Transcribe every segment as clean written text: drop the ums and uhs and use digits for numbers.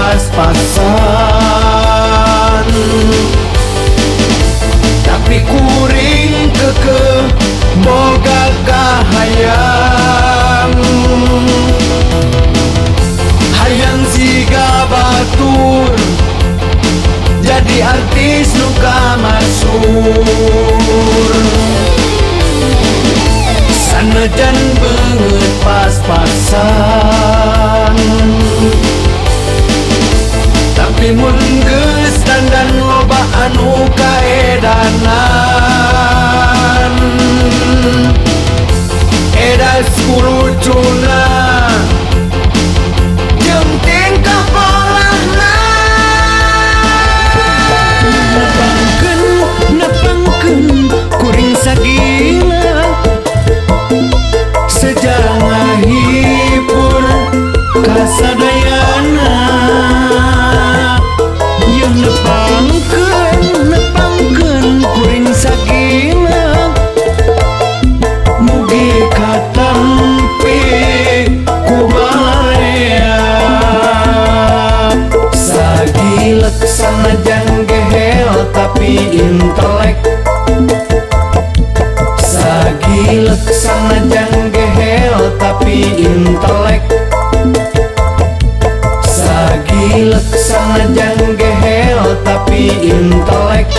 pas-pasan, tapi kuring kekeh boga kahayang. Hayang siga batur jadi artis nuka masur. Sanajan beungeut pas-pasan, tapi mun geus dandan loba anu kaedanan. Edas kulucuna jeung tingkah polahna, nepangkeun kuring sagila sejana hibur kasadayana. Yang nepangkeun kuring sagila mugi katampi ku balarea. Sagilek sanajan gehel tapi intelek, sagilek sanajan gehel tapi intelek, sagilek sanajan gehel tapi intelek.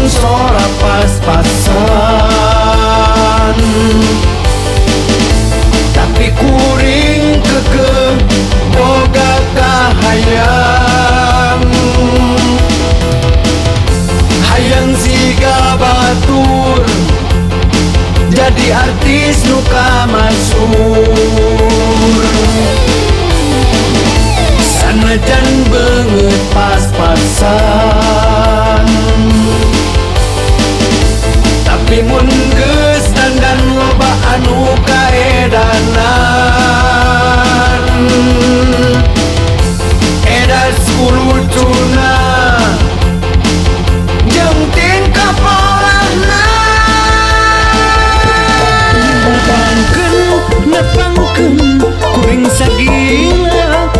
Sora pas-pasan, tapi kuring kekeh boga kahayang. Hayang siga batur jadi artis nuka masur. Sanajan beungeut pas-pasan, tapi mun geus dandan loba anu kaedanan. Edas kulucuna jeung tingkah polahna, nepangkeun kuring sagila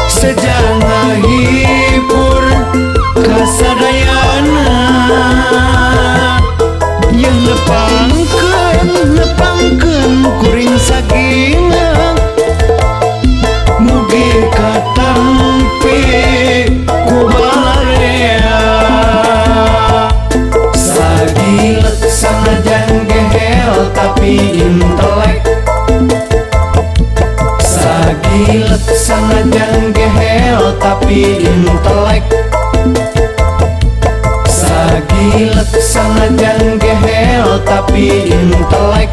sejana hibur kasadayana. Yang nepangkeun kuring sagila mugi katampi ku balarea. Sagilek sanajan gehel tapi intelek, sagilek sanajan gehel tapi intelek, sagilek sanajan gehel tapi intelek.